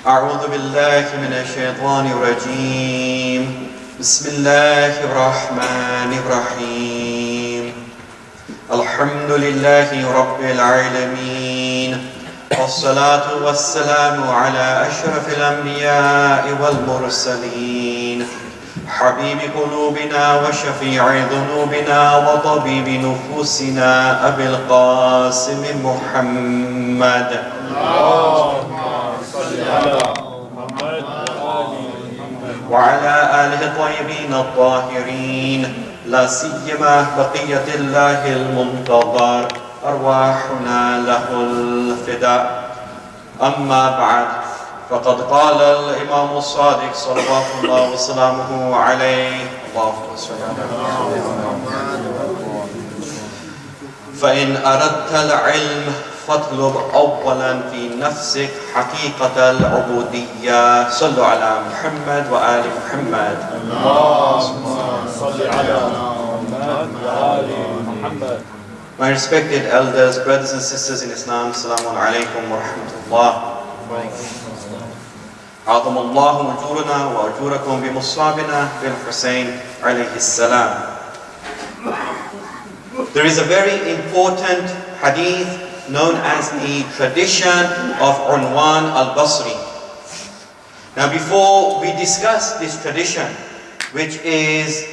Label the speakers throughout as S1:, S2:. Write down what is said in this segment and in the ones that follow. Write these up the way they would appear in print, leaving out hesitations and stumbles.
S1: أعوذ بالله من الشيطان الرجيم بسم الله الرحمن الرحيم الحمد لله رب العالمين والصلاة والسلام على أشرف الأنبياء والمرسلين حبيب قلوبنا وشفيع ذنوبنا وطبيب نفوسنا أبي القاسم محمد
S2: اللهم صل على محمد
S1: وعلى آله الطيبين الطاهرين لا سيما بقية الله المنتظر أرواحنا له الفداء أما بعد فقد قال الإمام الصادق صلوات الله وسلامه عليه اللهم صل على محمد فإن أردت العلم فاطلب أولا في نفسك حقيقة العبودية صلوا على محمد وآل محمد
S2: اللهم صل على محمد وآل محمد.
S1: My respected elders, brothers and sisters in Islam, Assalamu alaikum wa rahmatullah. عظم الله أجورنا وأجوركم بمصابنا بالحسين عليه السلام. There is a very important hadith known as the tradition of Unwan al-Basri. Now before we discuss this tradition, which is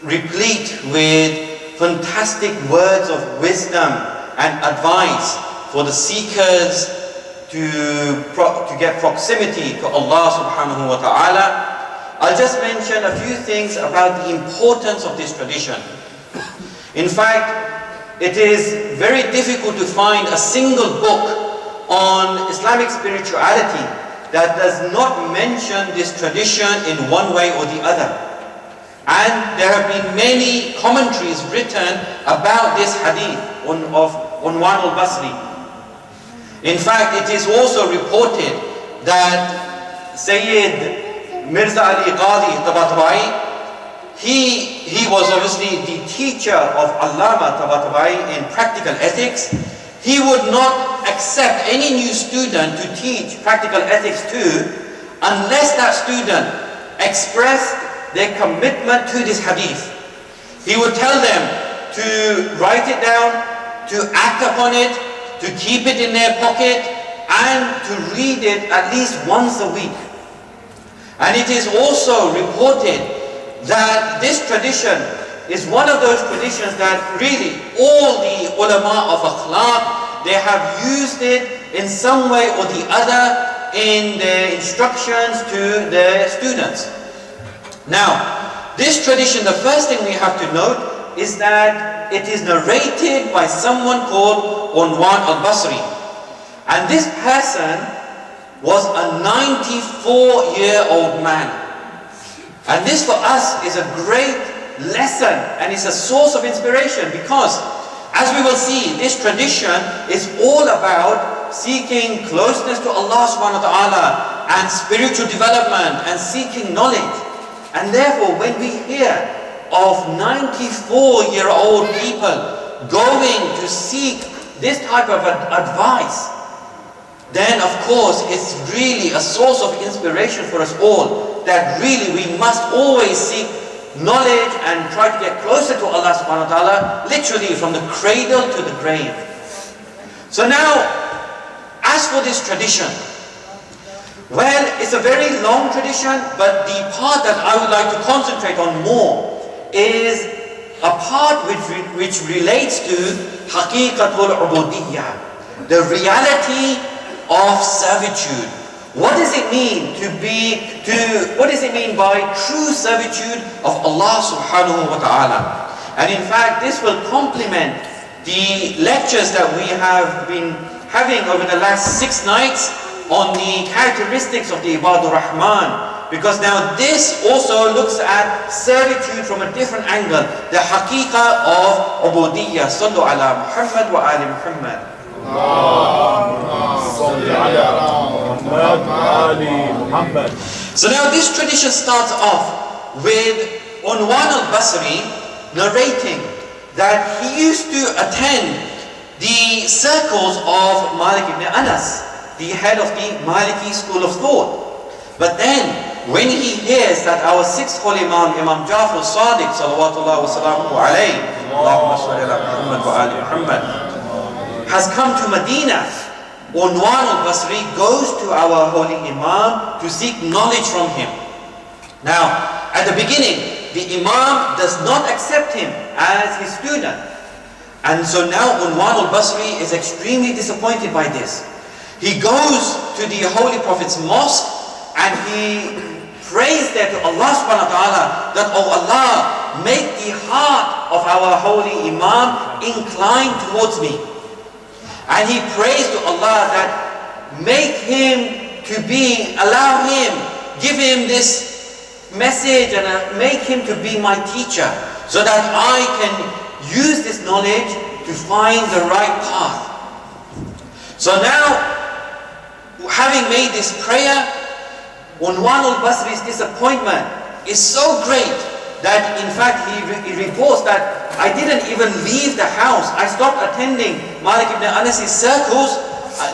S1: replete with fantastic words of wisdom and advice for the seekers to get proximity to Allah subhanahu wa ta'ala, I'll just mention a few things about the importance of this tradition. In fact, it is very difficult to find a single book on Islamic spirituality that does not mention this tradition in one way or the other. And there have been many commentaries written about this hadith of Unwan al-Basri. In fact, it is also reported that Sayyid Mirza Ali Qadi Tabatabai, he was obviously the teacher of Allama Tabatabai in practical ethics. He would not accept any new student to teach practical ethics to unless that student expressed their commitment to this hadith. He would tell them to write it down, to act upon it, to keep it in their pocket, and to read it at least once a week. And it is also reported that this tradition is one of those traditions that really all the ulama of akhlaq, they have used it in some way or the other in their instructions to their students. Now, this tradition, the first thing we have to note is that it is narrated by someone called Unwan al-Basri. And this person was a 94-year-old man. And this for us is a great lesson and it's a source of inspiration because, as we will see, this tradition is all about seeking closeness to Allah subhanahu wa ta'ala and spiritual development and seeking knowledge. And therefore, when we hear of 94-year-old people going to seek this type of advice, then of course it's really a source of inspiration for us all, that really we must always seek knowledge and try to get closer to Allah subhanahu wa ta'ala, literally from the cradle to the grave. So now, as for this tradition, well, it's a very long tradition, but the part that I would like to concentrate on more is a part which relates to haqiqatul ubudiyyah, the reality of servitude. What does it mean what does it mean by true servitude of Allah subhanahu wa ta'ala? And in fact, this will complement the lectures that we have been having over the last 6 nights on the characteristics of the Ibadur Rahman. Because now this also looks at servitude from a different angle, the haqiqah of ubudiyyah. Sallu ala Muhammad wa ali Muhammad. So now this tradition starts off with Unwan al-Basri narrating that he used to attend the circles of Malik ibn Anas. the head of the Maliki school of thought. But then, when he hears that our sixth holy Imam, Imam Jafar al-Sadiq, salawatullah wa salamuhu alayhi, Allahumma salli ala Muhammad wa ali Muhammad, has come to Medina, Unwan al-Basri goes to our holy Imam to seek knowledge from him. Now, at the beginning, the Imam does not accept him as his student. And so now Unwan al-Basri is extremely disappointed by this. He goes to the Holy Prophet's mosque and he prays there to Allah subhanahu wa ta'ala that, oh Allah, make the heart of our holy Imam incline towards me. And he prays to Allah that make him to be, allow him, give him this message and make him to be my teacher so that I can use this knowledge to find the right path. So now, having made this prayer, Unwan al-Basri's disappointment is so great that in fact he reports that I didn't even leave the house. I stopped attending Malik ibn Anas's circles.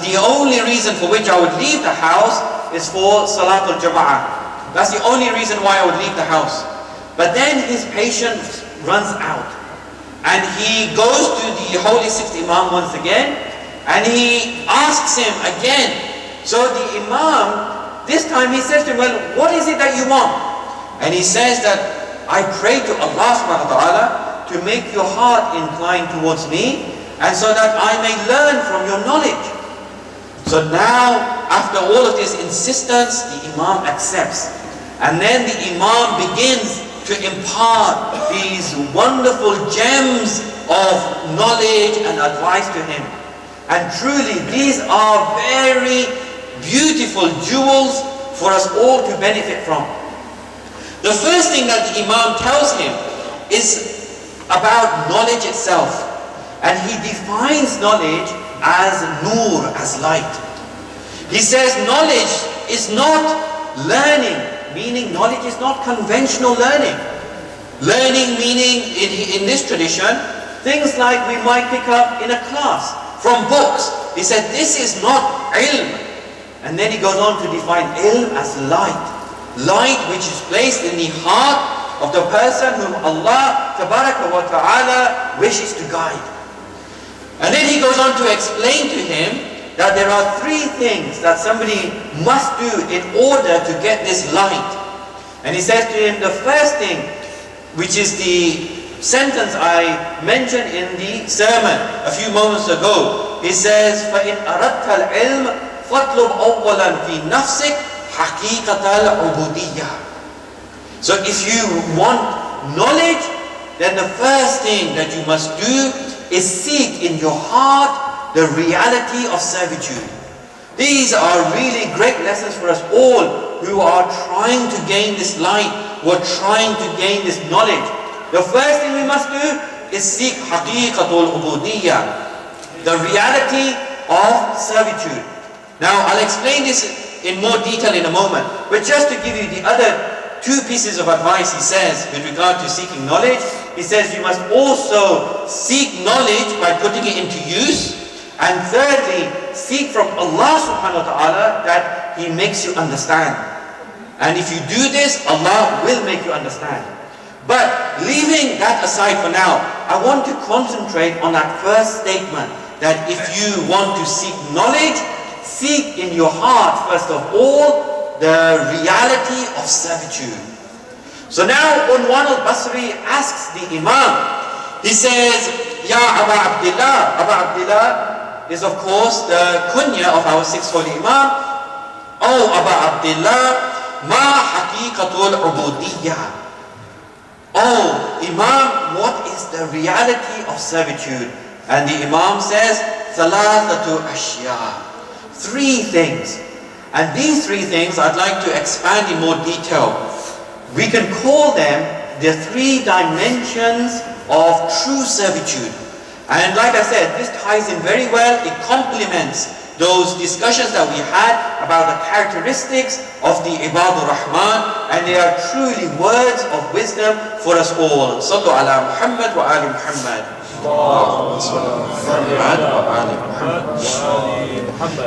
S1: The only reason for which I would leave the house is for Salatul Jama'ah. That's the only reason why I would leave the house. But then his patience runs out. And he goes to the Holy Sixth Imam once again and he asks him again. So the Imam, this time he says to him, well, what is it that you want? And he says that I pray to Allah subhanahu wa ta'ala to make your heart incline towards me and so that I may learn from your knowledge. So now, after all of this insistence, the Imam accepts. And then the Imam begins to impart these wonderful gems of knowledge and advice to him. And truly, these are very beautiful jewels for us all to benefit from. The first thing that the Imam tells him is about knowledge itself. And he defines knowledge as nur, as light. He says knowledge is not learning, meaning knowledge is not conventional learning. Learning meaning, in this tradition, things like we might pick up in a class from books. He said this is not ilm. And then he goes on to define ilm as light. Light which is placed in the heart of the person whom Allah tabaraka wa ta'ala wishes to guide. And then he goes on to explain to him that there are three things that somebody must do in order to get this light. And he says to him, the first thing, which is the sentence I mentioned in the sermon a few moments ago, he says, فَإِنْ أَرَدْتَ الْعِلْمَ فَاطْلُبْ أَوَّلًا فِي نَفْسِكَ حَقِيقَةَ الْعُبُودِيَّةِ. So if you want knowledge, then the first thing that you must do is seek in your heart the reality of servitude. These are really great lessons for us all who are trying to gain this light, who are trying to gain this knowledge. The first thing we must do is seek haqiqatul ubudiyyah, the reality of servitude. Now I'll explain this in more detail in a moment, but just to give you the other two pieces of advice he says with regard to seeking knowledge, he says you must also seek knowledge by putting it into use, and thirdly, seek from Allah subhanahu wa ta'ala that He makes you understand. And if you do this, Allah will make you understand. But leaving that aside for now, I want to concentrate on that first statement, that if you want to seek knowledge, seek in your heart first of all the reality of servitude. So now Unwan al-Basri asks the Imam, he says, Ya Aba Abdullah. Aba Abdullah is of course the kunya of our sixth holy Imam. Oh Aba Abdullah, ma haqiqatul ubudiyyah. Oh Imam, what is the reality of servitude? And the Imam says, thalathatu ashya. Three things. And these three things I'd like to expand in more detail. We can call them the three dimensions of true servitude. And like I said, this ties in very well, it complements those discussions that we had about the characteristics of the Ibadur Rahman, and they are truly words of wisdom for us all. Sallu ala Muhammad wa ali Muhammad.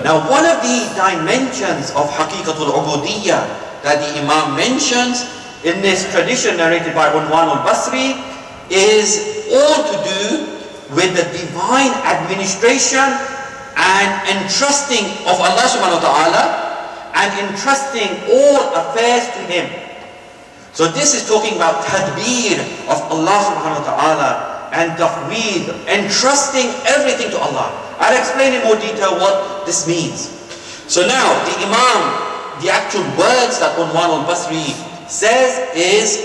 S1: Now, one of the dimensions of Haqiqatul Ubudiyyah that the Imam mentions in this tradition narrated by Unwan al-Basri is all to do with the divine administration and entrusting of Allah subhanahu wa ta'ala and entrusting all affairs to Him. So this is talking about tadbir of Allah subhanahu wa ta'ala and tafweed, entrusting everything to Allah. I'll explain in more detail what this means. So now the Imam, the actual words that Unwan al-Basri says is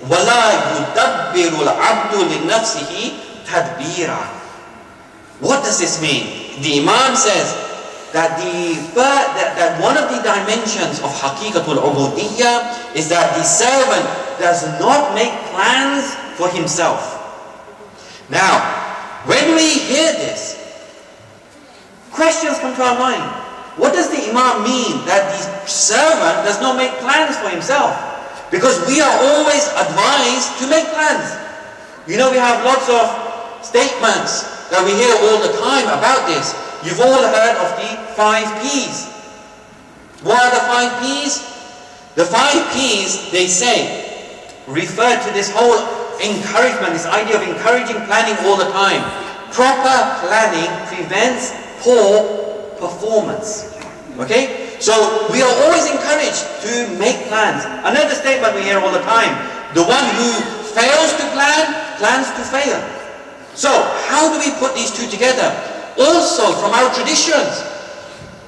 S1: وَلَا يُدَبِّرُ الْعَبْدُ لِنَفْسِهِ تَدْبِيرًا. What does this mean? The Imam says that that one of the dimensions of Haqiqatul Ubudiyyah is that the servant does not make plans for himself. Now, when we hear this, questions come to our mind. What does the Imam mean that the servant does not make plans for himself? Because we are always advised to make plans. You know, we have lots of statements that we hear all the time about this. You've all heard of the 5 P's. What are the 5 P's? The 5 P's, they say, refer to this whole encouragement, this idea of encouraging planning all the time. Proper planning prevents poor performance. Okay? So we are always encouraged to make plans. Another statement we hear all the time, the one who fails to plan, plans to fail. So how do we put these two together? Also from our traditions,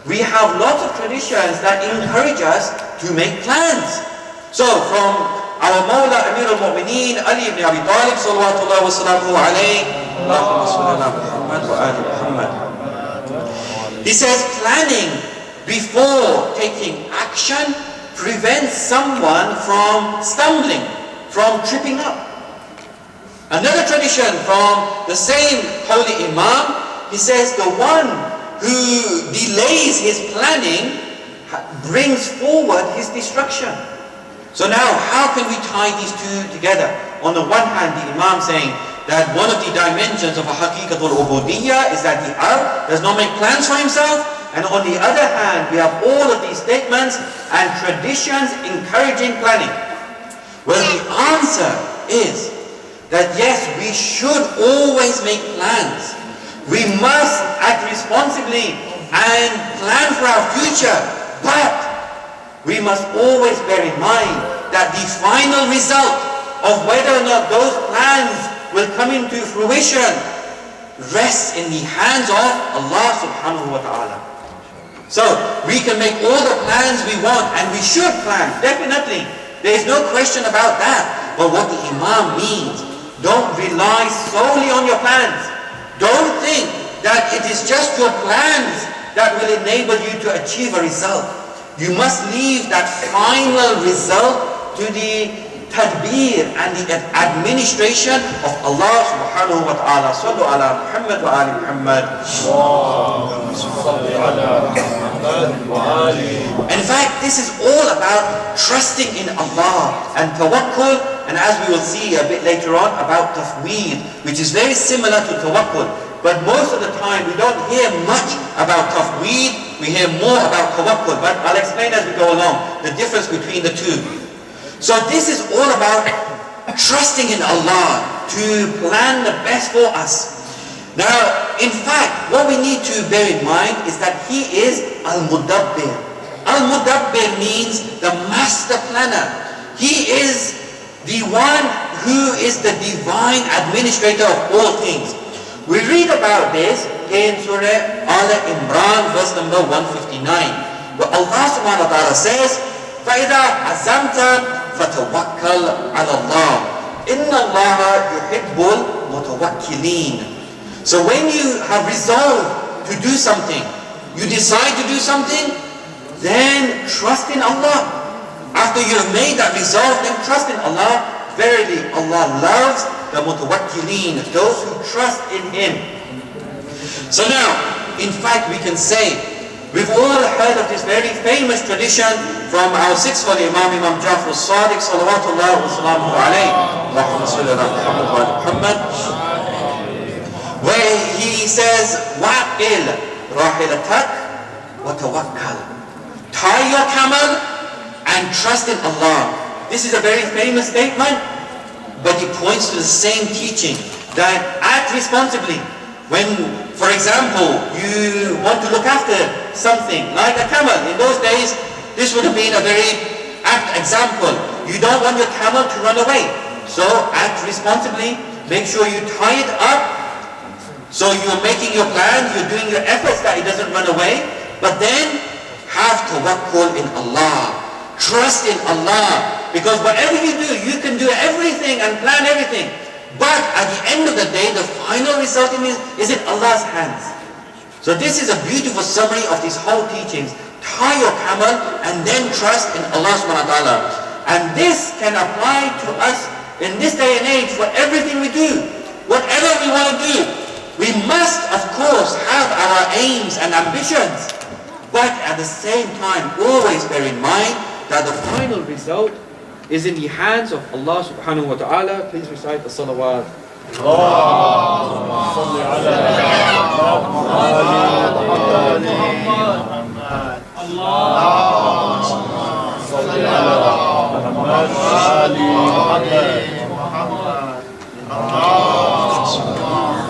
S1: we have lots of traditions that encourage us to make plans. So from our Mawla Amir al-Mu'mineen Ali ibn Abi Talib sallallahu wa sallamu alayhi, he says planning before taking action prevents someone from stumbling, from tripping up. Another tradition from the same holy Imam, he says the one who delays his planning brings forward his destruction. So now, how can we tie these two together? On the one hand, the Imam saying that one of the dimensions of a Haqiqatul Ubudiyyah is that the Arab does not make plans for himself, and on the other hand, we have all of these statements and traditions encouraging planning. Well, the answer is that yes, we should always make plans. We must act responsibly and plan for our future, but we must always bear in mind that the final result of whether or not those plans will come into fruition rests in the hands of Allah subhanahu wa ta'ala. So we can make all the plans we want, and we should plan, definitely. There is no question about that. But what the Imam means, don't rely solely on your plans. Don't think that it is just your plans that will enable you to achieve a result. You must leave that final result to the tadbir and the administration of Allah subhanahu wa ta'ala. Sallu ala Muhammad wa ali Muhammad. In fact, this is all about trusting in Allah and tawakkul, and as we will see a bit later on, about tafweed, which is very similar to tawakkul. But most of the time we don't hear much about tafweed, we hear more about tawakkul. But I'll explain as we go along the difference between the two. So this is all about trusting in Allah to plan the best for us. Now, in fact, what we need to bear in mind is that He is Al-Mudabbir. Al-Mudabbir means the master planner. He is the one who is the divine administrator of all things. We read about this in Surah Al-Imran, verse number 159, where Allah subhanahu wa ta'ala says, فَإِذَا عَزَمْتَ فَتَوَكَّلْ عَلَى اللَّهِ إِنَّ اللَّهَ يُحِبُّ الْمُتَوَكِّلِينَ. So when you have resolved to do something, you decide to do something, then trust in Allah. After you have made that resolve, then trust in Allah. Verily, Allah loves the mutawakkilin, those who trust in Him. So now, In fact, we can say, we've all heard of this very famous tradition from our sixth holy Imam, Imam Jafar al-Sadiq, salawatullah wa salamuhu alayhi, Allahumma salli ala Muhammad wa ala Muhammad, where he says, wa'il rahilatak wa tawakkal. Tie your camel and trust in Allah. This is a very famous statement, but it points to the same teaching, that act responsibly. When, for example, you want to look after something, like a camel. In those days, this would have been a very apt example. You don't want your camel to run away. So act responsibly, make sure you tie it up. So you're making your plan, you're doing your efforts that it doesn't run away. But then, have tawakkul in Allah. Trust in Allah. Because whatever you do, you can do everything and plan everything. But at the end of the day, the final result is in Allah's hands. So this is a beautiful summary of these whole teachings. Tie your camel and then trust in Allah subhanahu wa ta'ala. And this can apply to us in this day and age for everything we do. Whatever we want to do, we must of course have our aims and ambitions. But at the same time, always bear in mind that the final result is in the hands of Allah subhanahu wa ta'ala. Please recite the salawat. Allahumma salli ala Muhammad. Allahumma salli ala Muhammad. Allahumma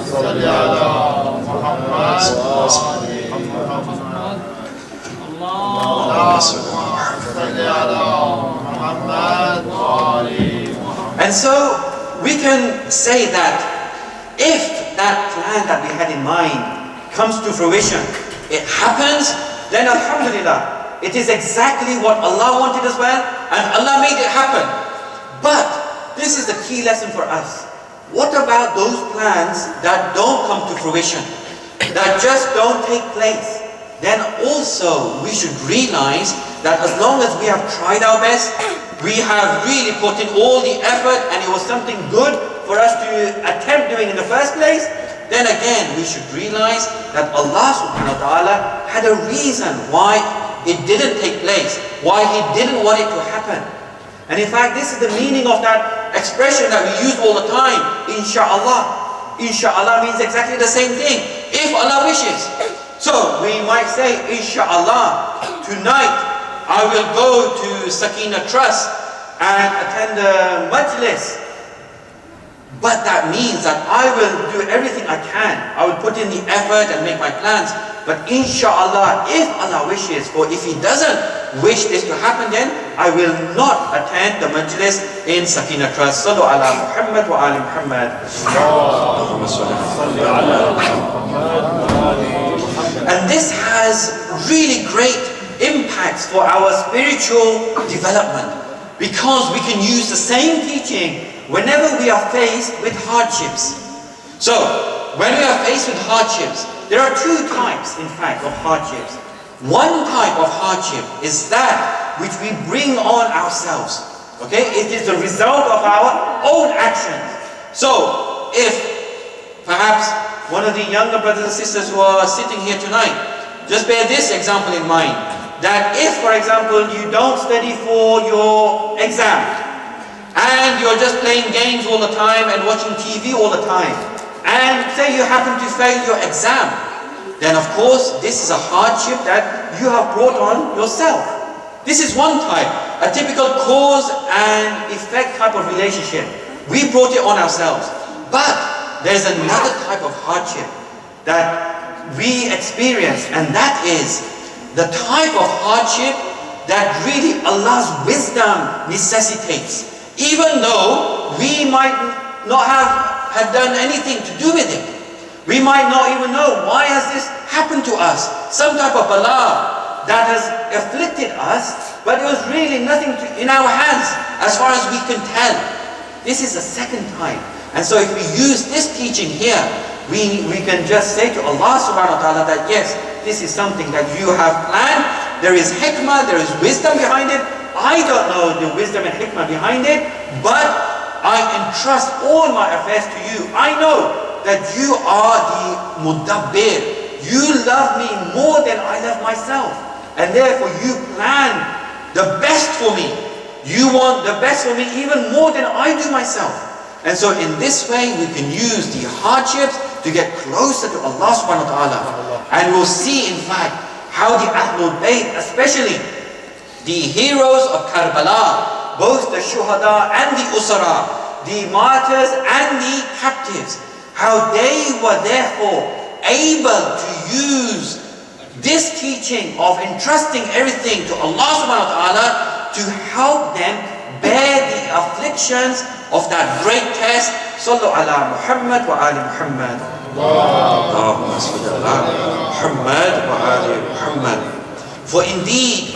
S1: salli ala And so we can say that if that plan that we had in mind comes to fruition, it happens, then alhamdulillah, it is exactly what Allah wanted as well, and Allah made it happen. But this is the key lesson for us. What about those plans that don't come to fruition, that just don't take place? Then also we should realize that as long as we have tried our best, we have really put in all the effort, and it was something good for us to attempt doing in the first place, then again we should realize that Allah subhanahu wa ta'ala had a reason why it didn't take place, why He didn't want it to happen. And in fact, this is the meaning of that expression that we use all the time, Insha'Allah. Insha'Allah means exactly the same thing, if Allah wishes. So we might say, Insha'Allah, tonight I will go to Sakina Trust and attend a majlis. But that means that I will do everything I can. I will put in the effort and make my plans. But inshallah, if Allah wishes, or if He doesn't wish this to happen, then I will not attend the majlis in Sakina Trust. Sallu ala Muhammad wa ali Muhammad. And this has really great impacts for our spiritual development, because we can use the same teaching whenever we are faced with hardships. So, when we are faced with hardships, there are two types, in fact, of hardships. One type of hardship is that which we bring on ourselves. Okay? It is the result of our own actions. So, if perhaps one of the younger brothers and sisters who are sitting here tonight, just bear this example in mind. That if, for example, you don't study for your exam, and you're just playing games all the time and watching TV all the time, and say you happen to fail your exam, then of course this is a hardship that you have brought on yourself. This is one type, a typical cause and effect type of relationship. We brought it on ourselves. But there's another type of hardship that we experience, and that is the type of hardship that really Allah's wisdom necessitates. Even though we might not have done anything to do with it. We might not even know, why has this happened to us? Some type of bala that has afflicted us, but it was really nothing in our hands as far as we can tell. This is the second type. And so if we use this teaching here, we can just say to Allah subhanahu wa ta'ala that yes, this is something that you have planned. There is hikmah, there is wisdom behind it. I don't know the wisdom and hikmah behind it, but I entrust all my affairs to you. I know that you are the mudabbir, you love me more than I love myself. And therefore you plan the best for me. You want the best for me even more than I do myself. And so in this way we can use the hardships to get closer to Allah subhanahu wa ta'ala. And we'll see in fact how the Ahlul Bayt, especially the heroes of Karbala, both the Shuhada and the Usara, the martyrs and the captives, how they were therefore able to use this teaching of entrusting everything to Allah subhanahu wa ta'ala to help them bear the afflictions of that great test. Sallu ala Muhammad wa ali Muhammad. Allahumma salli ala Muhammad wa ali Muhammad. For indeed,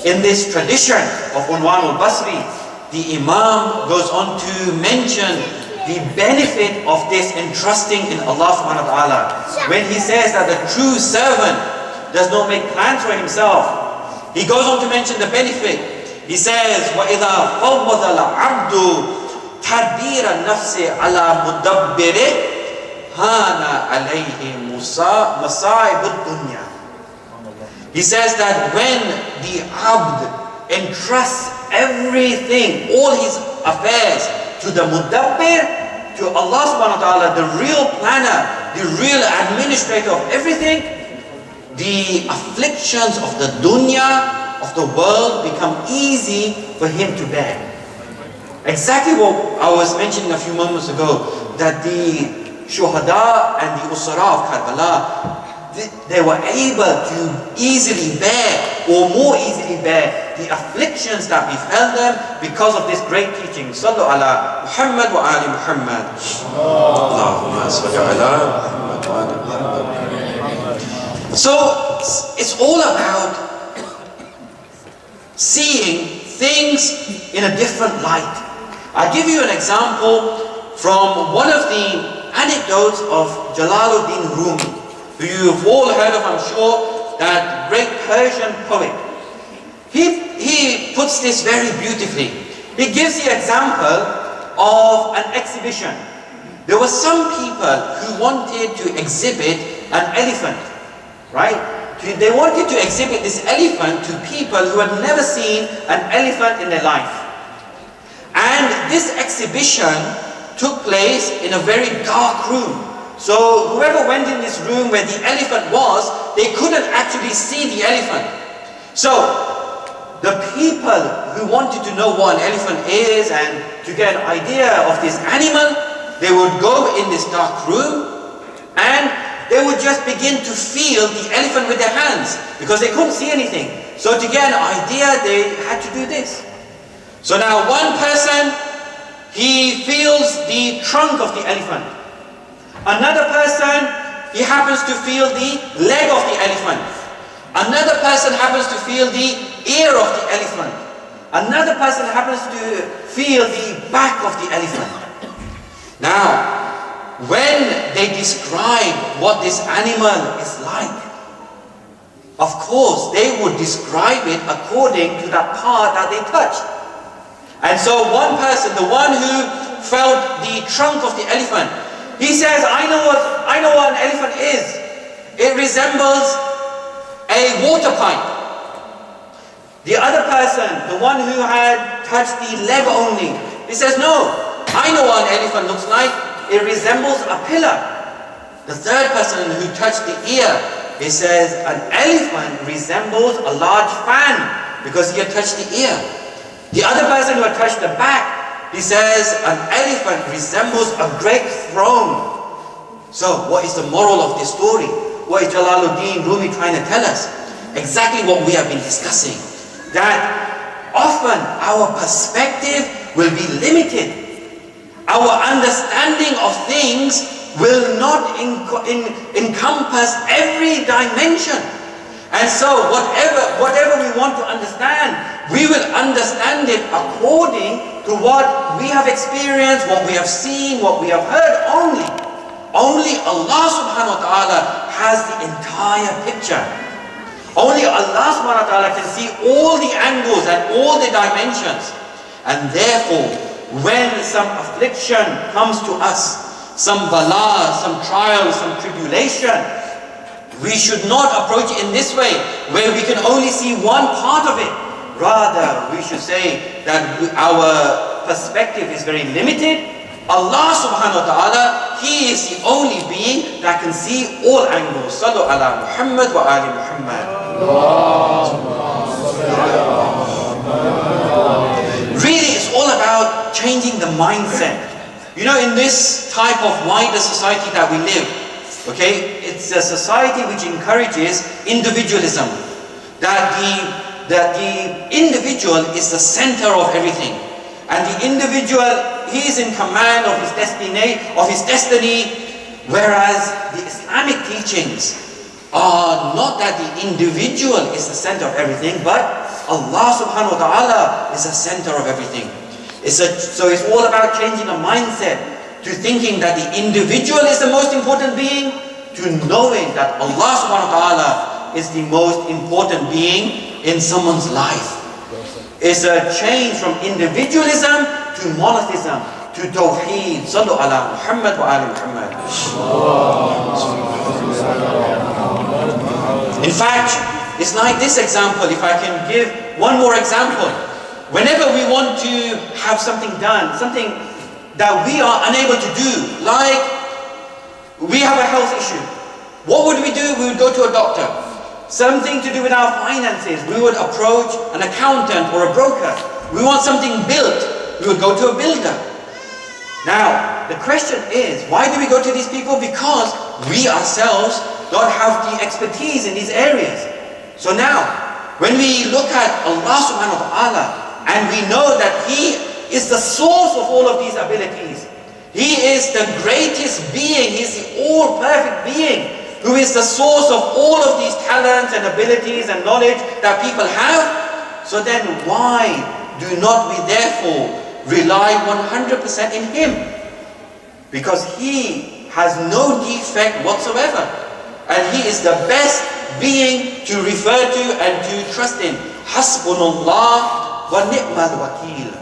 S1: in this tradition of Unwan al-Basri, the Imam goes on to mention the benefit of this entrusting in Allah subhanahu wa ta'ala. When he says that the true servant does not make plans for himself, he goes on to mention the benefit. He says, وَإِذَا فَوَّضَ الْعَبْدُ تَدْبِيرَ النَّفْسِ عَلَى مُدَبِّرِهِ هَانَ عَلَيْهِ مَصَائِبُ الدُّنْيَا. He says that when the abd entrusts everything, all his affairs, to the mudabbir, to Allah subhanahu wa ta'ala, the real planner, the real administrator of everything, the afflictions of the dunya, of the world, become easy for him to bear. Exactly what I was mentioning a few moments ago, that the Shuhada and the Usara of Karbala, they were able to easily bear, or more easily bear, the afflictions that befell them because of this great teaching. Sallu ala Muhammad wa ali Muhammad. Allahumma salli ala Muhammad wa ali Muhammad. So it's all about seeing things in a different light. I'll give you an example from one of the anecdotes of Jalaluddin Rumi, who you've all heard of, I'm sure, that great Persian poet. He puts this very beautifully. He gives the example of an exhibition. There were some people who wanted to exhibit an elephant, right? They wanted to exhibit this elephant to people who had never seen an elephant in their life. And this exhibition took place in a very dark room. So whoever went in this room where the elephant was, they couldn't actually see the elephant. So the people who wanted to know what an elephant is and to get an idea of this animal, they would go in this dark room and they would just begin to feel the elephant with their hands because they couldn't see anything. So to get an idea, they had to do this. So now one person, he feels the trunk of the elephant. Another person, he happens to feel the leg of the elephant. Another person happens to feel the ear of the elephant. Another person happens to feel the back of the elephant. Now, when they describe what this animal is like, of course, they would describe it according to that part that they touched. And so one person, the one who felt the trunk of the elephant, he says, I know what an elephant is. It resembles a water pipe. The other person, the one who had touched the leg only, he says, no, I know what an elephant looks like. It resembles a pillar. The third person who touched the ear, he says an elephant resembles a large fan because he had touched the ear. The other person who had touched the back, he says an elephant resembles a great throne. So what is the moral of this story? What is Jalaluddin Rumi trying to tell us? Exactly what we have been discussing. That often our perspective will be limited. Our understanding of things will not encompass every dimension. And so whatever we want to understand, we will understand it according to what we have experienced, what we have seen, what we have heard only. Only Allah subhanahu wa ta'ala has the entire picture. Only Allah subhanahu wa ta'ala can see all the angles and all the dimensions. And therefore, when some affliction comes to us, some bala, some trial, some tribulation, We should not approach it in this way, where we can only see one part of it. Rather, we should say that our perspective is very limited. Allah subhanahu wa ta'ala, He is the only being that can see all angles. Sallu ala Muhammad wa ali Muhammad. Really, it's all about changing the mindset. You know, in this type of wider society that we live, okay, it's a society which encourages individualism. That the individual is the center of everything. And the individual, he is in command of his destiny, whereas the Islamic teachings are not that the individual is the center of everything, but Allah subhanahu wa ta'ala is the center of everything. So it's all about changing a mindset to thinking that the individual is the most important being, to knowing that Allah subhanahu wa ta'ala is the most important being in someone's life. It's a change from individualism to monotheism, to tawheed. Sallu ala Muhammad wa ali Muhammad. In fact, it's like this example. If I can give one more example. Whenever we want to have something done, something that we are unable to do, like we have a health issue, what would we do? We would go to a doctor. Something to do with our finances, we would approach an accountant or a broker. We want something built, we would go to a builder. Now, the question is, why do we go to these people? Because we ourselves don't have the expertise in these areas. So now, when we look at Allah subhanahu wa ta'ala, and we know that He is the source of all of these abilities, He is the greatest being, He is the all-perfect being, who is the source of all of these talents and abilities and knowledge that people have. So then why do not we therefore rely 100% in Him? Because He has no defect whatsoever. And He is the best being to refer to and to trust in. Hasbunallah wa ni'mal wakil.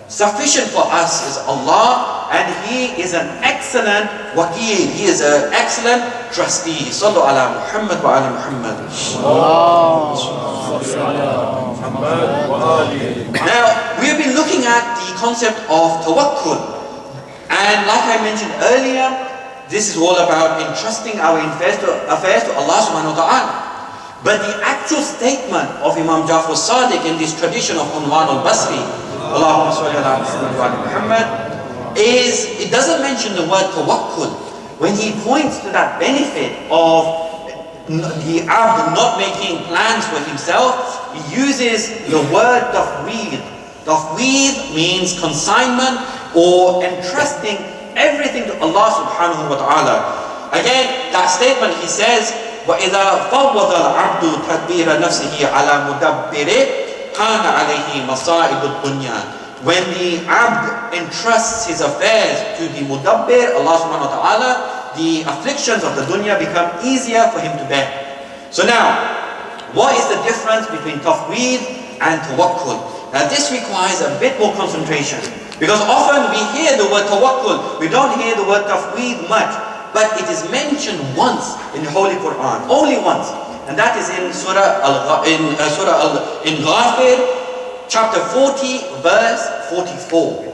S1: Sufficient for us is Allah, and He is an excellent wakil. He is an excellent trustee. Sallu ala Muhammad wa ala Muhammad. Now, we have been looking at the concept of tawakkul. And like I mentioned earlier, this is all about entrusting our affairs to Allah subhanahu wa ta'ala. But the actual statement of Imam Jafar Sadiq in this tradition of Unwan al-Basri, Allahumma salli ala Muhammad, is, it doesn't mention the word tawakkul. When he points to that benefit of the abd not making plans for himself, he uses the word tafweed. Tafweed means consignment or entrusting everything to Allah subhanahu wa ta'ala. Again, that statement he says, وَإِذَا فَوَّضَ الْعَبْدُ تَدْبِيرَ نَفْسِهِ عَلَى مُدَبِّرِهِ كَانَ عَلَيْهِ مَصَائِبُ الدُّنْيَا. When the abd entrusts his affairs to the mudabbir, Allah subhanahu wa ta'ala, the afflictions of the dunya become easier for him to bear. So now, what is the difference between tafweed and tawakkul? Now this requires a bit more concentration. Because often we hear the word tawakkul, we don't hear the word tafweed much. But it is mentioned once in the Holy Quran, only once. And that is in in Ghafir, chapter 40, verse 44.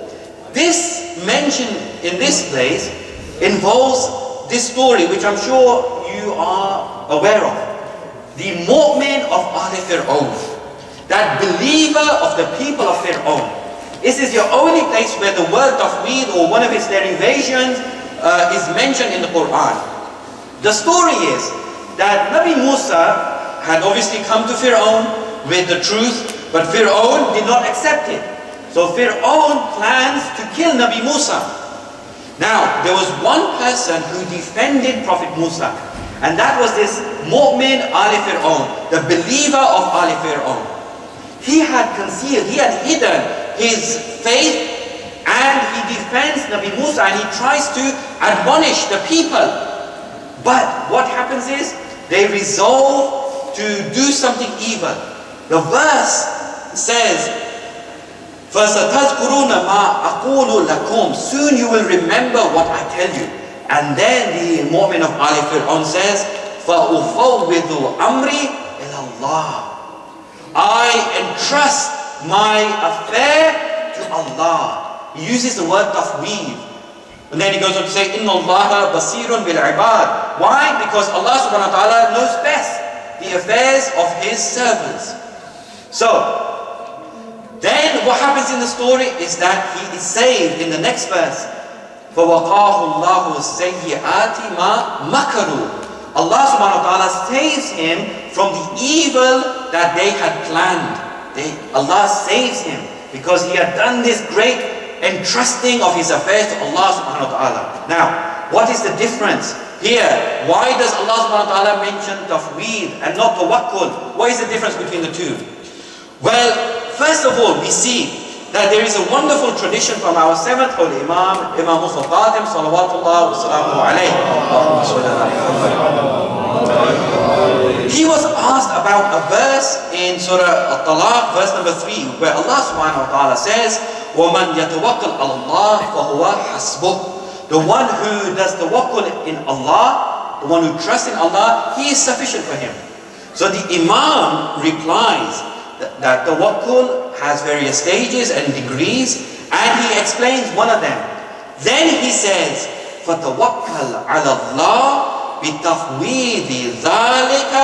S1: This mention in this place involves this story, which I'm sure you are aware of. The mu'min of Al Fir'aun, that believer of the people of Fir'aun. This is the only place where the word tafweed or one of its derivations is mentioned in the Quran. The story is that Nabi Musa had obviously come to Fir'aun with the truth, but Fir'aun did not accept it. So Fir'aun plans to kill Nabi Musa. Now, there was one person who defended Prophet Musa, and that was this mu'min Ali Fir'aun, the believer of Ali Fir'aun. He had concealed, he had hidden his faith, and he defends Nabi Musa and he tries to admonish the people. But what happens is, they resolve to do something evil. The verse says, فَسَتَذْكُرُونَ مَا أَقُولُ لَكُمْ. Soon you will remember what I tell you. And then the mu'min of Ali Fir'aun says, فَأُفَوِّضُ أَمْرِي إِلَى اللَّهِ. I entrust my affair to Allah. He uses the word tafweed. And then he goes on to say, إِنَّ اللَّهَ بَصِيرٌ بِالْعِبَادِ. Why? Because Allah subhanahu wa ta'ala knows best the affairs of His servants. So, then what happens in the story is that he is saved in the next verse. فَوَقَاهُ اللَّهُ السَّيِّئَاتِ مَا مَكَرُوا. Allah subhanahu wa ta'ala saves him from the evil that they had planned. Allah saves him because he had done this great entrusting of his affairs to Allah subhanahu wa ta'ala. Now, what is the difference here? Why does Allah subhanahu wa ta'ala mention tafweed and not tawakkul? What is the difference between the two? Well, first of all, we see that there is a wonderful tradition from our 7th Holy Imam, Imam Muhammad, salawatullah wa salamuhu alayhi. He was asked about a verse in Surah At-Talaq, verse number 3, where Allah subhanahu wa ta'ala says, وَمَنْ يَتَوَكَّلْ عَلَى اللَّهِ فَهُوَ حَسْبُهُ. The one who does tawakkul in Allah, the one who trusts in Allah, he is sufficient for him. So the Imam replies that tawakkul has various stages and degrees, and he explains one of them. Then he says, فَتَوَكَّلْ عَلَى اللَّهِ بِتَفْوِيضِ ذَلِكَ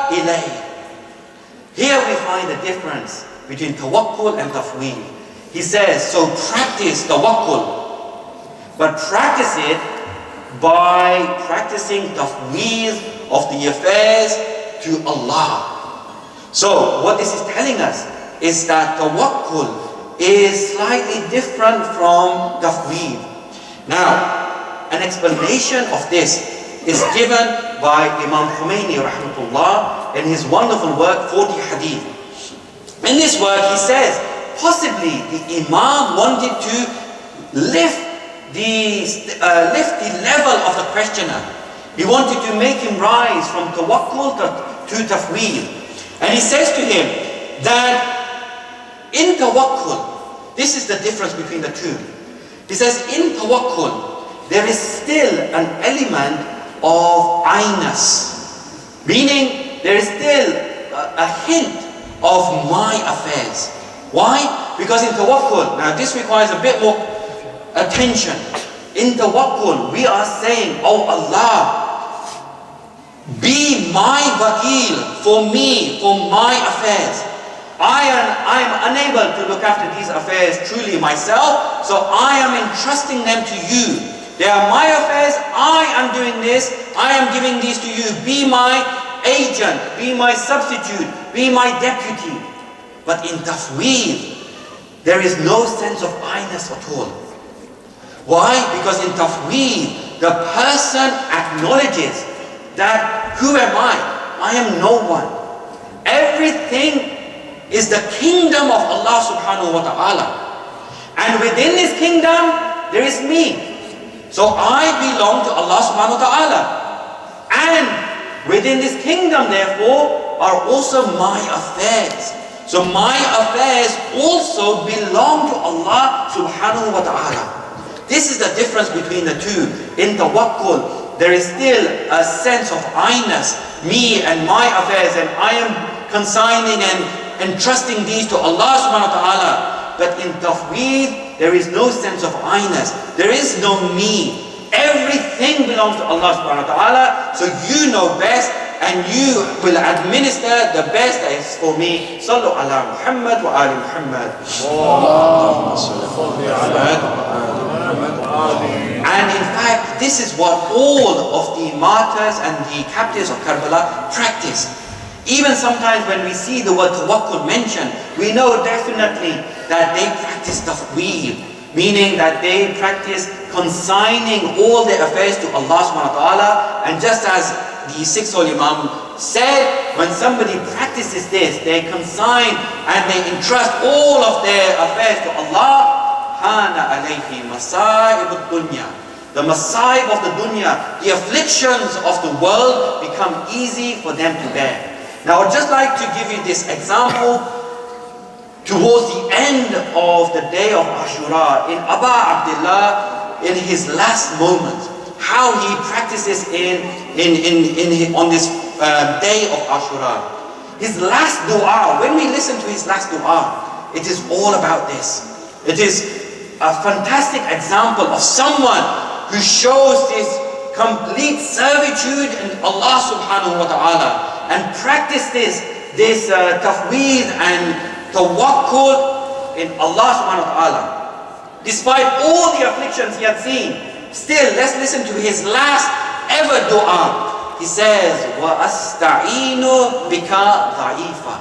S1: إِلَيْهِ. Here we find the difference between tawakkul and tafweed. He says, so practice tawakkul, but practice it by practicing tafweed of the affairs to Allah. So what this is telling us is that tawakkul is slightly different from tafweed. Now, an explanation of this is given by Imam Khomeini rahmatullah in his wonderful work 40 Hadith. In this work he says, possibly the Imam wanted to lift the level of the questioner. He wanted to make him rise from tawakkul to tafweed. And he says to him that in tawakkul, this is the difference between the two. He says in tawakkul, there is still an element of ayness, meaning there is still a hint of my affairs. Why? Because in tawakkul, now this requires a bit more attention. In tawakkul, we are saying, oh Allah, be my wakil for me, for my affairs. I am unable to look after these affairs truly myself, so I am entrusting them to you. They are my affairs, I am doing this, I am giving these to you. Be my agent, be my substitute, be my deputy. But in tafweed, there is no sense of I-ness at all. Why? Because in tafweed, the person acknowledges that, who am I? I am no one. Everything is the kingdom of Allah subhanahu wa ta'ala. And within this kingdom, there is me. So I belong to Allah subhanahu wa ta'ala. And within this kingdom, therefore, are also my affairs. So my affairs also belong to Allah subhanahu wa ta'ala. This is the difference between the two. In tawakkul, there is still a sense of I-ness, me and my affairs, and I am consigning and entrusting these to Allah subhanahu wa ta'ala. But in tafweed, there is no sense of I-ness. There is no me. Everything belongs to Allah subhanahu wa ta'ala. So you know best, and you will administer the best that is for me. Sallu ala Muhammad wa ali Muhammad. And in fact, this is what all of the martyrs and the captives of Karbala practiced. Even sometimes when we see the word tawakkul mentioned, we know definitely that they practice tafweed, meaning that they practice consigning all their affairs to Allah subhanahu wa ta'ala. And just as the 6th Holy Imam said, when somebody practices this, they consign and they entrust all of their affairs to Allah, hana alayhi masaib ad-dunya. The masaib of the dunya, the afflictions of the world become easy for them to bear. Now I'd just like to give you this example towards the end of the day of Ashura, in Aba Abdullah, in his last moment. how he practices on this day of Ashura. His last dua, when we listen to his last dua, it is all about this. It is a fantastic example of someone who shows this complete servitude in Allah subhanahu wa ta'ala and practices this tafweed and tawakkul in Allah subhanahu wa ta'ala. Despite all the afflictions he had seen, still, let's listen to his last ever dua. He says, وَأَسْتَعِينُ بِكَ ضَعِيفًا,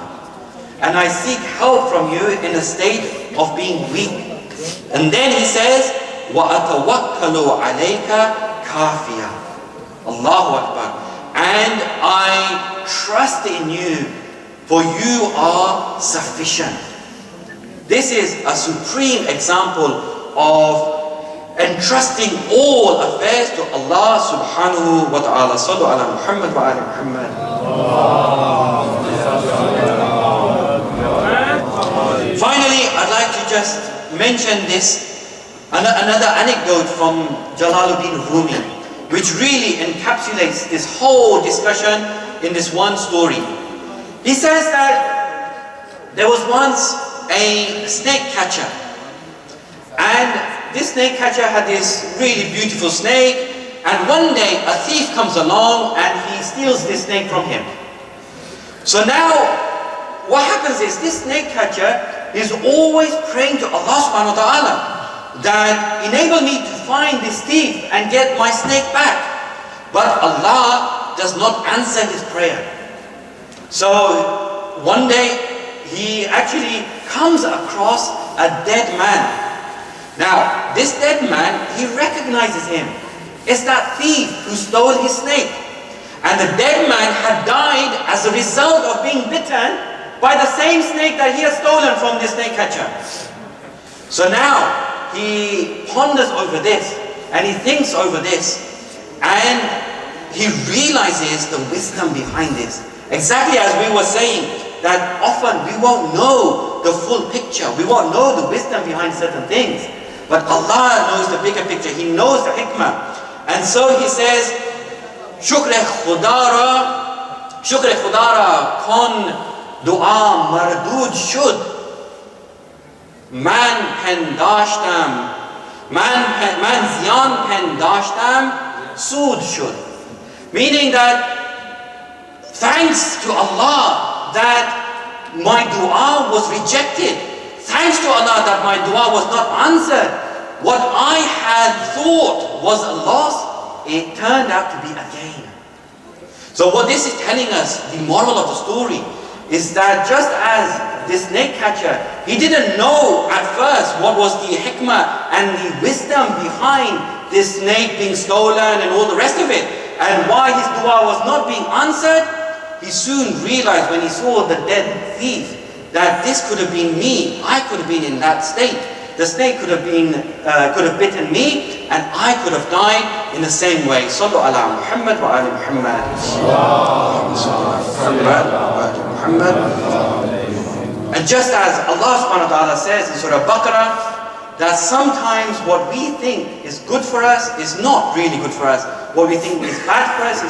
S1: and I seek help from you in a state of being weak. And then he says, وَأَتَوَكَّلُ عَلَيْكَ كَافِيًا. Allahu Akbar. And I trust in you, for you are sufficient. This is a supreme example of entrusting all affairs to Allah subhanahu wa ta'ala. Sallu ala Muhammad wa ala Muhammad. Finally, I'd like to just mention this, another anecdote from Jalaluddin Rumi, which really encapsulates this whole discussion in this one story. He says that there was once a snake catcher, and this snake catcher had this really beautiful snake, and one day a thief comes along and he steals this snake from him. So now what happens is this snake catcher is always praying to Allah subhanahu wa ta'ala that enable me to find this thief and get my snake back. But Allah does not answer his prayer. So one day he actually comes across a dead man. Now, this dead man, he recognizes him. It's that thief who stole his snake. And the dead man had died as a result of being bitten by the same snake that he had stolen from the snake catcher. So now, he ponders over this, and he thinks over this, and he realizes the wisdom behind this. Exactly as we were saying, that often we won't know the full picture. We won't know the wisdom behind certain things. But Allah knows the bigger picture. He knows the hikmah. And so he says, Shukr khudara kon dua mardud shud. Man pen dashtam, man ziyan pen dashtam, sood shud. Meaning that thanks to Allah that my dua was rejected. Thanks to Allah that my dua was not answered. What I had thought was a loss, it turned out to be a gain. So what this is telling us, the moral of the story, is that just as this snake catcher, he didn't know at first what was the hikmah and the wisdom behind this snake being stolen and all the rest of it, and why his dua was not being answered, he soon realized when he saw the dead thief that this could have been me. I could have been in that state. The snake could have bitten me, and I could have died in the same way. Sallu ala Muhammad wa ala Muhammad. And just as Allah subhanahu wa ta'ala says in Surah Baqarah, that sometimes what we think is good for us is not really good for us. What we think is bad for us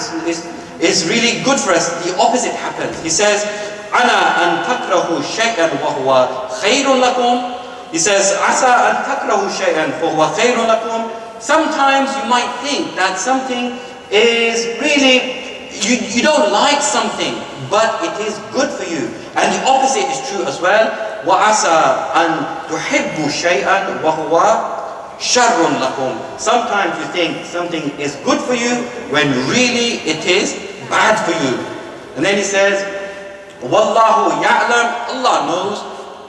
S1: is really good for us. The opposite happens. He says, أَنَا أَن تَكْرَهُ شَيْئًا وَهُوَ خَيْرٌ لَكُمْ. He says, عَسَىٰ أَن تَكْرَهُ شَيْئًا فَهُوَ خَيْرٌ لَكُمْ. Sometimes you might think that something is really, you don't like something, but it is good for you. And the opposite is true as well. وَعَسَىٰ أَن تُحِبُّ شَيْئًا وَهُوَ شَرٌ لَكُمْ. Sometimes you think something is good for you when really it is bad for you. And then he says, وَاللَّهُ يَعْلَمُ. Allah knows.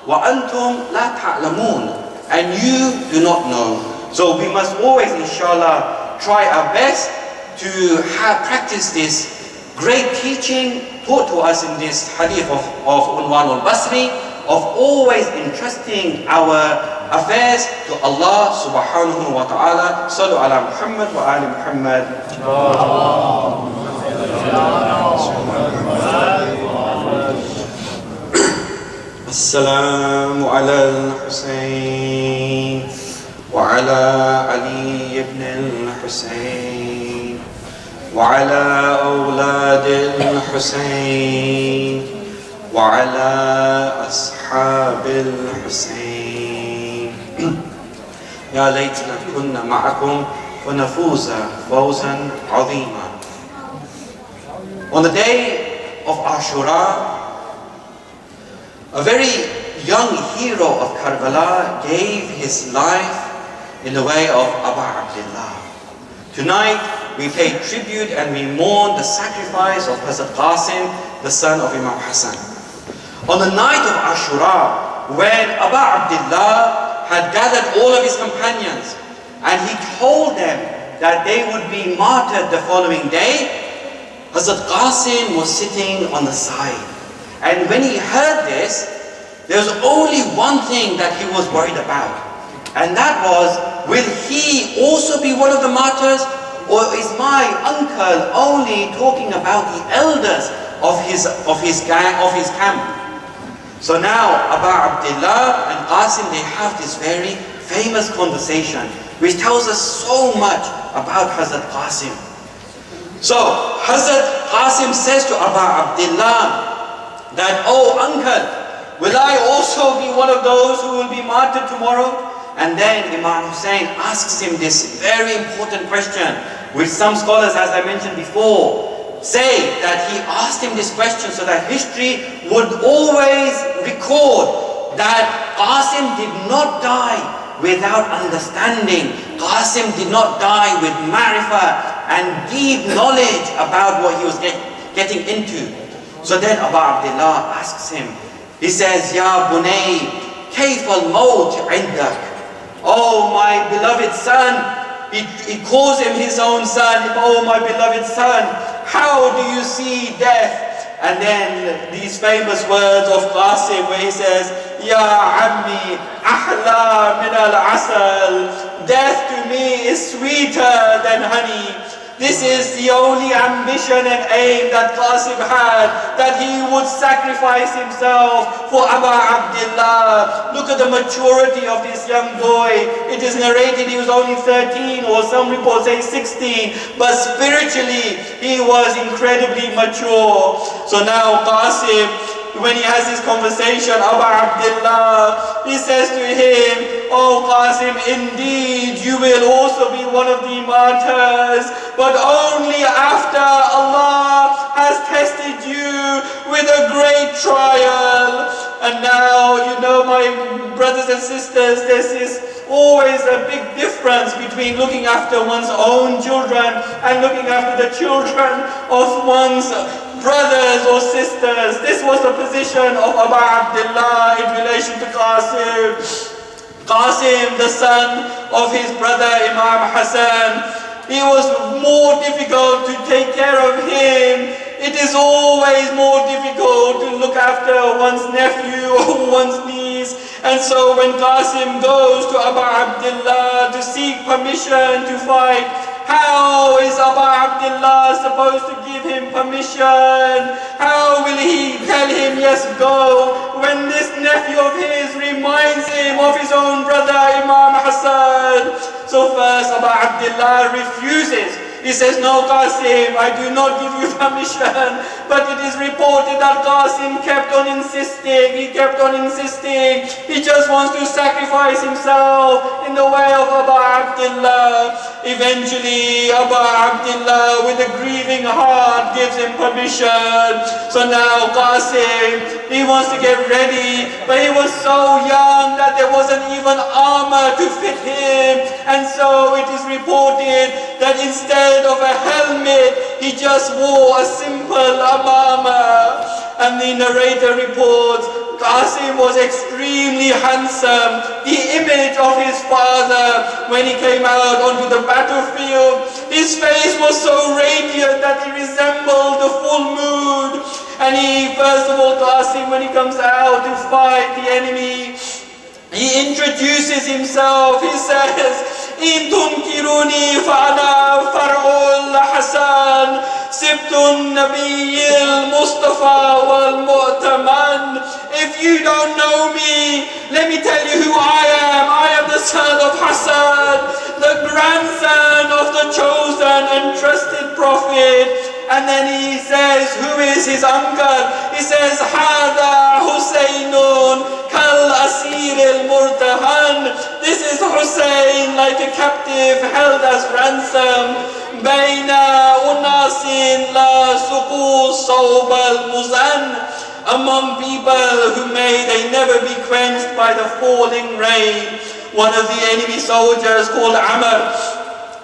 S1: وَأَنْتُمْ لَا تَعْلَمُونَ. And you do not know. So we must always, inshallah, try our best to practice this great teaching taught to us in this hadith of Unwan al-Basri, of always entrusting our affairs to Allah subhanahu wa ta'ala. Sallu ala Muhammad wa ali Muhammad. Assalamu ala al-Husayn wa ala Ali ibn al-Husayn. وعلى أولاد الحسين وعلى أصحاب الحسين يا ليتنا كنا معكم فنفوز فوزا عظيما. On the day of Ashura, a very young hero of Karbala gave his life in the way of Abu Abdullah. Tonight we pay tribute and we mourn the sacrifice of Hazrat Qasim, the son of Imam Hassan. On the night of Ashura, when Abu Abdullah had gathered all of his companions and he told them that they would be martyred the following day, Hazrat Qasim was sitting on the side. And when he heard this, there was only one thing that he was worried about. And that was, will he also be one of the martyrs? Or is my uncle only talking about the elders of his camp? So now Abu Abdullah and Qasim, they have this very famous conversation which tells us so much about Hazrat Qasim. So Hazrat Qasim says to Abu Abdullah that, "Oh uncle, will I also be one of those who will be martyred tomorrow?" And then Imam Hussein asks him this very important question, which some scholars, as I mentioned before, say that he asked him this question so that history would always record that Qasim did not die without understanding. Qasim did not die with ma'rifah and deep knowledge about what he was getting into. So then Abu Abdullah asks him, he says, "Ya bunay, kayf al-maut indak?" Oh my beloved son, he calls him his own son. "Oh my beloved son, how do you see death?" And then these famous words of Qasim where he says, "Ya ammi, ahla min al-asal." Death to me is sweeter than honey. This is the only ambition and aim that Qasim had, that he would sacrifice himself for Abu Abdullah. Look at the maturity of this young boy. It is narrated he was only 13, or some reports say 16, but spiritually he was incredibly mature. So now Qasim, when he has this conversation, Abu Abdullah, he says to him, "Oh Qasim, indeed you will also be one of the martyrs, but only after Allah has tested you with a great trial." And now, you know, my brothers and sisters, this is always a big difference between looking after one's own children and looking after the children of one's brothers or sisters. This was the position of Abu Abdullah in relation to Qasim. Qasim, the son of his brother Imam Hassan, it was more difficult to take care of him. It is always more difficult to look after one's nephew or one's niece. And so when Qasim goes to Abu Abdullah to seek permission to fight, how is Abu Abdullah supposed to give him permission? How will he tell him, "Yes, go," when this nephew of his reminds him of his own brother Imam Hassan? So first Abu Abdullah refuses. He says, "No Qasim, I do not give you permission." But it is reported that Qasim kept on insisting. He kept on insisting. He just wants to sacrifice himself in the way of Abu Abdullah. Eventually, Abu Abdullah, with a grieving heart, gives him permission. So now Qasim, he wants to get ready, but he was so young that there wasn't even armor to fit him. And so it is reported that instead of a helmet, he just wore a simple amama. And the narrator reports, Qasim was extremely handsome, the image of his father. When he came out onto the battlefield, his face was so radiant that he resembled the full moon. And he, first of all, Qasim, when he comes out to fight the enemy, he introduces himself. He says, "In tunkiruni fa'ana far'ul Hasan, Sibtun Nabiyil Mustafa wal Mu'taman."
S3: If you don't know me, let me tell you who I am. I am the son of Hassan, the grandson of the chosen and trusted prophet. And then he says, who is his uncle? He says, Hada Husaynun kal asir al-murtahan. This is Hussein, like a captive held as ransom. Baina unasin la suqu sawb al-muzan. Among people who may they never be quenched by the falling rain. One of the enemy soldiers called Amr,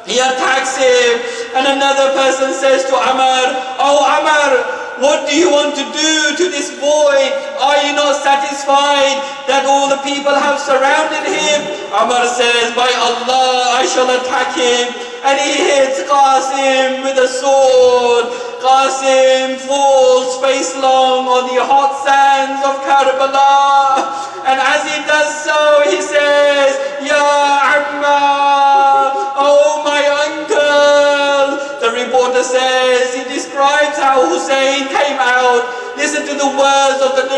S3: he attacks him, and another person says to Amr, oh Amr, what do you want to do to this boy? Are you not satisfied that all the people have surrounded him? Amr says, by Allah, I shall attack him. And he hits Qasim with a sword. Qasim falls face long on the hot sands of Karbala. And as he does so, he says, Ya Amma, oh my uncle. The reporter says, he describes how Hussein came out. Listen to the words of the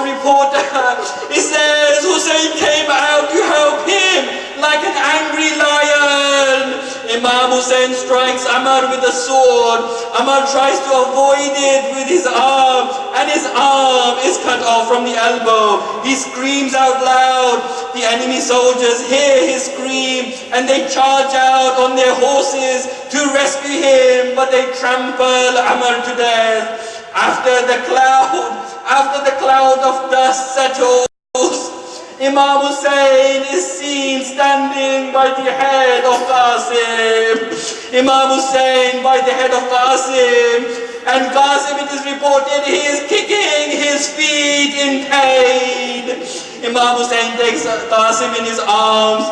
S3: reporter. He says, Hussein came out to help him like an angry lion. Imam Hussein strikes Ammar with a sword. Ammar tries to avoid it with his arm, and his arm is cut off from the elbow. He screams out loud. The enemy soldiers hear his scream, and they charge out on their horses to rescue him, but they trample Ammar to death. After the cloud of dust settles, Imam Hussein is seen standing by the head of Qasim. Imam Hussein by the head of Qasim. And Qasim, it is reported, he is kicking his feet in pain. Imam Hussein takes Qasim in his arms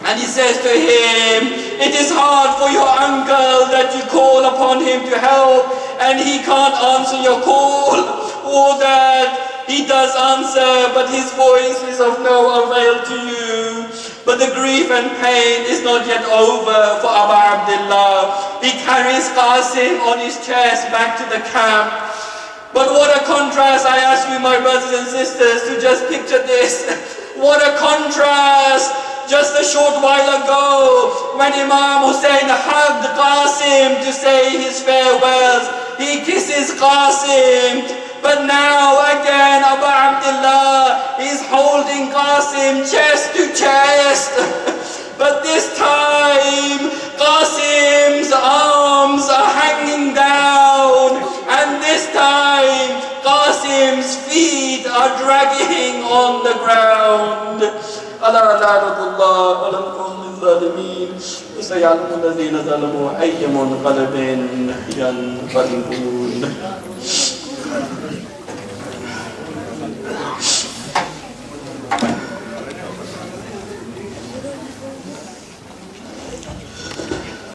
S3: and he says to him, it is hard for your uncle that you call upon him to help and he can't answer your call, or that he does answer, but his voice is of no avail to you. But the grief and pain is not yet over for Abu Abdullah. He carries Qasim on his chest back to the camp. But what a contrast, I ask you, my brothers and sisters, to just picture this. What a contrast. Just a short while ago, when Imam Hussein hugged Qasim to say his farewells, he kisses Qasim. But now again, Abu Abdullah is holding Qasim chest to chest. But this time, Qasim's arms are hanging down. And this time, Qasim's feet are dragging on the ground. ألا لعنة الله على القوم الظالمين وسيعلم الذين ظلموا أي منقلب ينقلبون